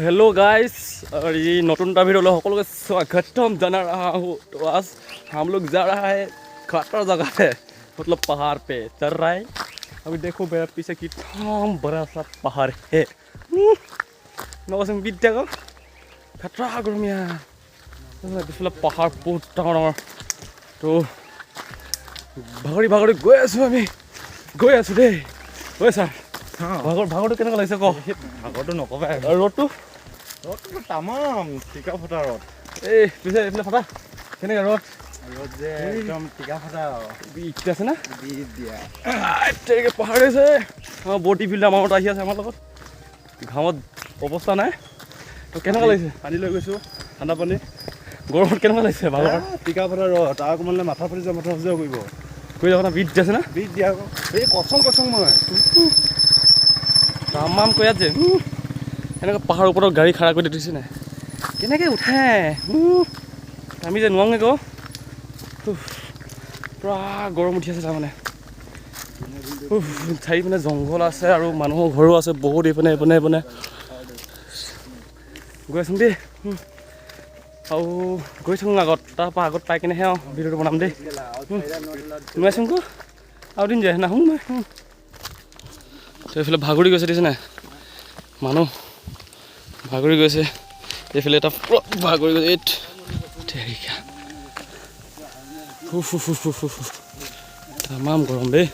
Hello guys और ये नतून वीडियो সকলোকে स्वागतम जना रहा हूँ। तो आज हम लोग जा रहा है खतर जगह पे, मतलब पहाड़ पे चढ़ रहा है। अभी देखो मेरे पीछे कितना बड़ा सा पहाड़ है। नौसम विद्या को खतरा गरम यहाँ पिछले पहाड़ बहुत डाঙर। तो भागरी भागरी गई आছো আমি गई आছো দেই। ঐ ছাৰ ভাগৰটো কেনেকুৱা লাগিছে কওক। ভাগৰটো নকবা ৰ'দটো তামাম টিকা ফটা ৰ'দ। এই পিছে এইফালে ফটা কেনেকুৱা ৰ'দ যে একদম টিকা ফটা ইটা আছে না দি দিয়া তেনেকৈ পাহাৰ আছে। আমাৰ বটি ফিল্ড আমাৰ মত আহি আছে আমাৰ লগত। ঘামত অৱস্থা নাই। তো কেনেকুৱা লাগিছে? পানী লৈ গৈছোঁ, ঠাণ্ডা পানী। গৰমত কেনেকুৱা লাগিছে? ভাগৰ টিকা ফটা ৰ'দ তাৰ অকণমান মাথা ফাটি যোৱা মাথা ফাটি কৰিব কৰি যাব না বিট আছে না বিট দিয়া আকৌ এই কচং মই তামাম কৈ আছে। এনেকৈ পাহাৰৰ ওপৰত গাড়ী খাৰা কৰি দিছে নাই কেনেকৈ উঠে আমি যে নোৱাৰোঁ আকৌ। পূৰা গৰম উঠি আছে তাৰমানে। চাৰিপিনে জংঘল আছে আৰু মানুহৰ ঘৰো আছে বহুত। এইপিনে এইপিনে এইপিনে গৈ আছোঁ দেই। আৰু গৈ থাকোঁ আগত, তাৰপৰা আগত পাই কিনেহে আৰু ভিডিঅ'টো বনাম দেই। নোৱাৰিছোঁকো আৰু দিন যায় নাহোঁ মই। তো এইফালে ভাগৰি গৈছে দিছে নাই মানুহ ভাগৰি গৈছে। এইফালে এটা ভাগৰি গৈছে এইট তামাম গৰম দেই।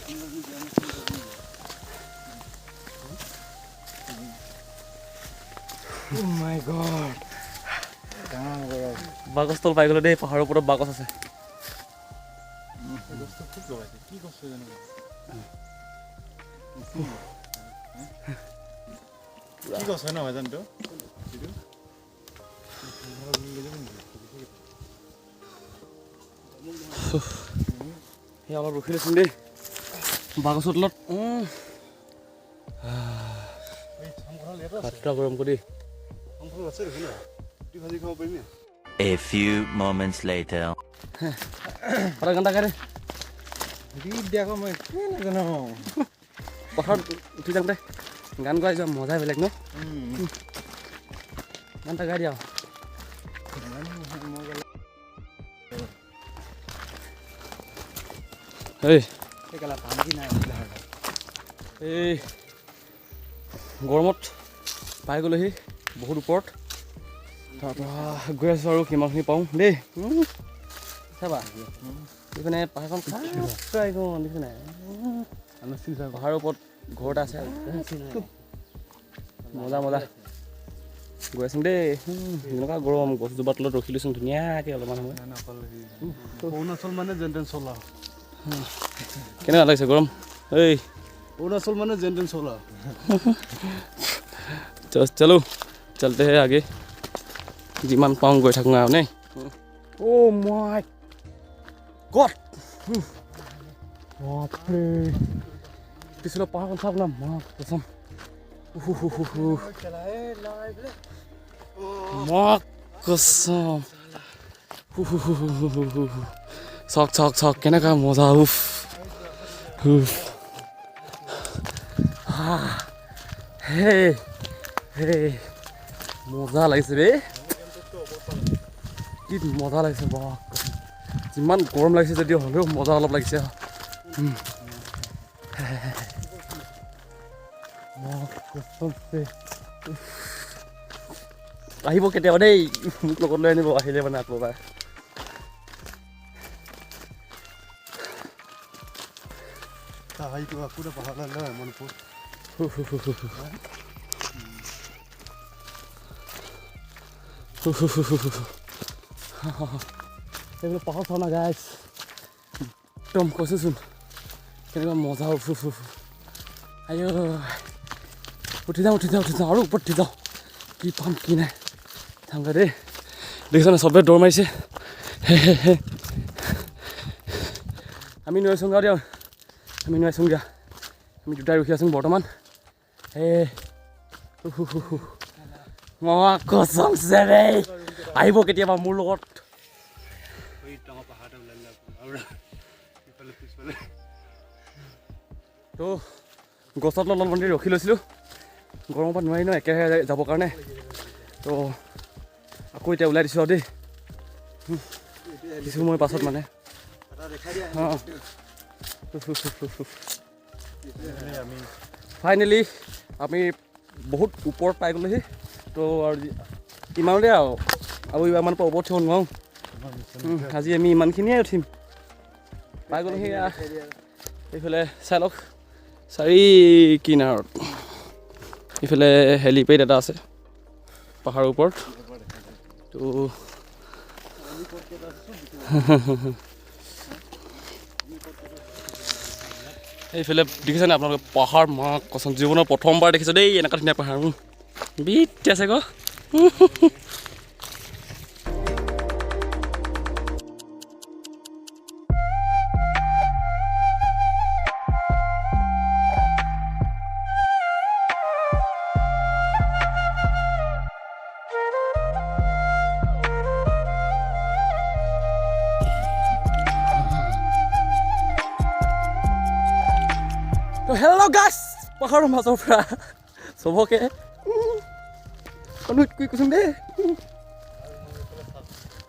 মাই গড বাগছ তল পাই গ'লো দেই। পাহাৰৰ ওপৰত বাগছ আছে। কি কৈছে নহয় জানো সেই অলপ ৰখি লৈছোন দেই বাগছৰ তলত। ভাতটা গৰম কৰি ভাজি খাব পাৰিম। A few moments later. আধা ঘণ্টা কাৰে বিট দিয়া আকৌ মই কি নাজানো। পথাৰত উঠি যাওঁতে গান গাই যোৱা মজাই বেলেগ ন। গান এটা গাই দিয়া। এই গৰমত পাই গ'লোহি বহুত ওপৰত। তাৰপৰা গৈ আছোঁ আৰু কিমানখিনি পাওঁ দেই। চাবা এইপিনে পাহাৰখন দেখিছে নাই পাহাৰৰ ওপৰত ঘৰ এটা আছে। মজা মজা গৈ আছোঁ দেই। এনেকুৱা গৰম গছজোপাৰ তলত ৰখি লৈছোঁ ধুনীয়াকৈ অলপমান সময়। অৰুণাচল মানে যেন তেন চলা। কেনেকুৱা লাগিছে গৰম? এই অৰুণাচল মানে যেন তেন চলা। চলো চলতে হে আগে যিমান পাওঁ গৈ থাকোঁ আৰু নে। অ' মাই গড বাপৰে পিছলৈ পাহাৰখন চাওক না মা কচম। মা কচম চাওক চাওক চাওক কেনেকুৱা মজা। হে হে মজা লাগিছে ৰে কি মজা লাগিছে বা। যিমান গৰম লাগিছে যদিও হ'লেও মজা অলপ লাগিছে। আহিব কেতিয়াবা দেই মোক লগত লৈ আনিব আহিলে মানে আকৌ এবাৰ। এইবিলাক পাহাৰ চাওঁ না গাইছ একদম কৈছোঁচোন কেনেকুৱা মজা। আইঅ উঠি যাওঁ আৰু ওপৰত উঠি যাওঁ। কি পাম কি নাই থাংগা দেই। দেখিছানে চবে দৌৰ মাৰিছে। আমি নোৱাৰিছোঁগৈ দিয়ক আমি নোৱাৰিছোঁগৈ। আমি দুটাই ৰখি আছোঁ বৰ্তমান। মই কচম দেই আহিব কেতিয়াবা মোৰ লগত। তো গছত অলপ ৰখি লৈছিলোঁ গৰমৰ পৰা নোৱাৰি ন একেৰাহে যাবৰ কাৰণে। তো আকৌ এতিয়া ওলাই দিছোঁ আৰু দেই দিছোঁ মই পাছত মানে অঁ ফাইনেলি আমি বহুত ওপৰত পাই গ'লোহি তো আৰু ইমানতে আৰু ইমান পৰা ওপৰত উঠিব নোৱাৰোঁ আজি আমি ইমানখিনিয়ে উঠিম পাই গ'লোহি এইফালে চাই লওক 4 কিনাৰত ইফালে হেলিপেড এটা আছে পাহাৰৰ ওপৰত তো এইফালে দেখিছেনে আপোনালোকে পাহাৰ মাক কচোন জীৱনৰ প্ৰথমবাৰ দেখিছোঁ দেই এনেকুৱা ধুনীয়া পাহাৰ বিট আছে আকৌ তো হেল্ল' গাইছ পাহাৰৰ মাজৰ পৰা চবকে কৈছোঁ দেই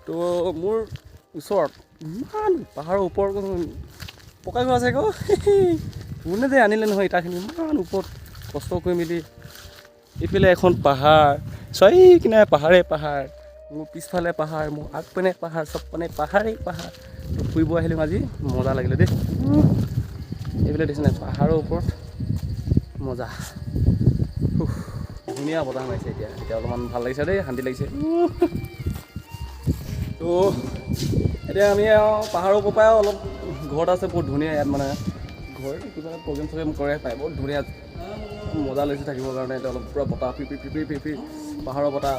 তো মোৰ ওচৰত ইমান পাহাৰৰ ওপৰত পকা ঘৰ আছে আকৌ কোনে যে আনিলে নহয় ইটাখিনি ইমান ওপৰত কষ্ট কৰি মেলি এইফালে এখন পাহাৰ কিনাৰে পাহাৰ মোৰ পিছফালে পাহাৰ মোৰ আগপিনে পাহাৰ চব মানে পাহাৰেই পাহাৰ তো ফুৰিব আহিলোঁ আজি মজা লাগিলে দেই এইফালে দেখিছে নাই পাহাৰৰ ওপৰত মজা ধুনীয়া বতাহ মাৰিছে এতিয়া অলপমান ভাল লাগিছে দেই শান্তি লাগিছে তো এতিয়া আমি পাহাৰৰ ওপৰৰ পৰাই অলপ ঘৰত আছে বহুত ধুনীয়া ইয়াত মানে ঘৰ কিবা প্ৰগ্ৰেম কৰে পায় বহুত ধুনীয়া মজা লাগিছে থাকিবৰ কাৰণে এতিয়া অলপ পূৰা বতাহ ফি পাহাৰৰ বতাহ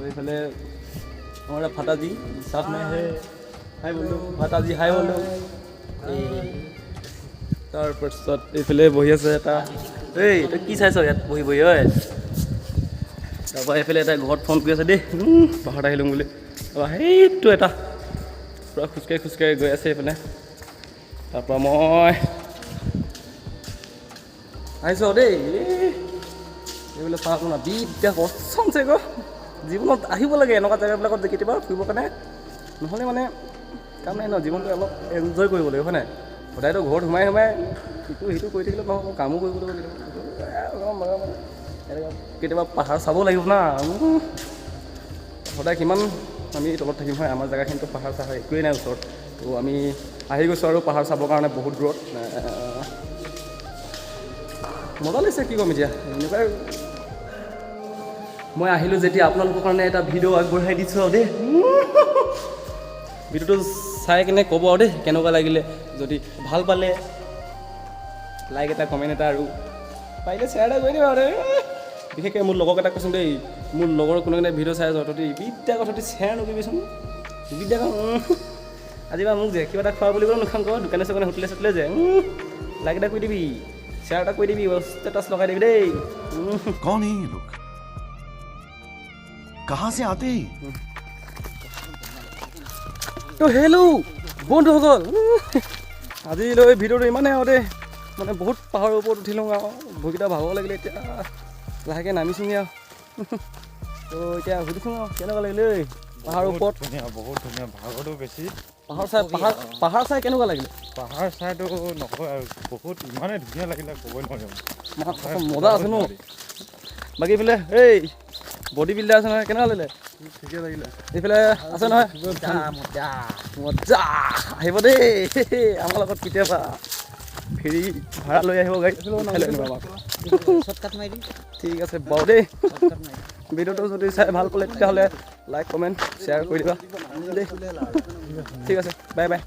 এইফালে আমাৰ ফাটাজি চাট মে হাই বোলো ফাটাজি হাই বোলো তাৰপাছত এইফালে বহি আছে এটা এই তই কি চাইছ ইয়াত বহি ঐ তাৰপৰা এইফালে এটা ঘৰত ফোন কৰি আছে দেই পাহাৰত আহিলোঁ বুলি তাৰপৰা সেইটো এটা পূৰা খোজকাঢ়ি গৈ আছে এইফালে তাৰপৰা মই আহিছোঁ দেই এইবিলাক চাওঁ আপোনাৰ বিদ্যা কচমছে আকৌ জীৱনত আহিব লাগে এনেকুৱা জেগাবিলাকত কেতিয়াবা ফুৰিবৰ কাৰণে নহ'লে মানে কাম নাই ন জীৱনটো অলপ এনজয় কৰিব লাগিব হয় নাই সদায়তো ঘৰত সোমাই সিটো কৰি থাকিলে নহ'ব কামো কৰিব লাগিব কেতিয়াবা পাহাৰ চাব লাগিব না সদায় কিমান আমি তলত থাকিম হয় আমাৰ জেগাখিনিতো পাহাৰ চাহাৰ একোৱেই নাই ওচৰত তো আমি আহি গৈছোঁ আৰু পাহাৰ চাবৰ কাৰণে বহুত দূৰত মজা লাগিছে কি ক'ম এতিয়া এনেকুৱাই মই আহিলোঁ যেতিয়া আপোনালোকৰ কাৰণে এটা ভিডিঅ' আগবঢ়াই দিছোঁ আৰু দেই ভিডিঅ'টো চাই কিনে ক'ব আৰু দেই কেনেকুৱা লাগিলে যদি ভাল পালে লাইক এটা কমেণ্ট এটা আৰু পাৰিলে শ্বেয়াৰ এটা কৰি দিবা আৰু বিশেষকৈ মোৰ লগৰকেইটাক কৈছোঁ দেই মোৰ লগৰ কোনোবাই ভিডিঅ' চাই যাওঁ তহঁতি বিদ্যা কথাটো শ্বেয়াৰ নকৰিবিচোন বিদ্যা আজি বা মোক যে কিবা এটা খোৱা বুলি ক'লেও নোখাওঁ ক দোকানে চোকানে হোটেলে চোটেলে যে লাইক এটা কৰি দিবি শ্বেয়াৰ এটা কৰি দিবি ষ্টেটাছ লগাই দিবি দেই कौन है ये लोग कहाँ से आते हैं তো হেল্ল' বন্ধুসকল আজিলৈ ভিডিঅ'টো ইমানেই আৰু দেই মানে বহুত পাহাৰৰ ওপৰত উঠিলোঁ আৰু ভৰিকেইটা ভাগৰ লাগিলে এতিয়া লাহেকৈ নামিছোঁগৈ আৰু তো এতিয়া সুধিছোঁ আৰু কেনেকুৱা লাগিলে ঐ পাহাৰৰ ওপৰত বহুত ধুনীয়া ভাগৰটো বেছি পাহাৰ চাই কেনেকুৱা লাগিলে পাহাৰ চাইটো নকয় আৰু বহুত ইমানেই ধুনীয়া লাগিলে ক'বই নোৱাৰিম মজা আছে ন বাকী এইফালে এই বডি বিল্ডাৰ আছে নহয় কেনেকুৱা লাগিলে ঠিকে লাগিলে এইফালে আছে নহয় মজা আহিব দেই আমাৰ লগত কেতিয়াবা ফেৰি ভাড়া লৈ আহিব গাড়ী ঠিক আছে বাৰু দেই ভিডিঅ'টো যদি চাই ভাল পালে তেতিয়াহ'লে লাইক কমেণ্ট শ্বেয়াৰ কৰি দিবা দেই ঠিক আছে বাই বাই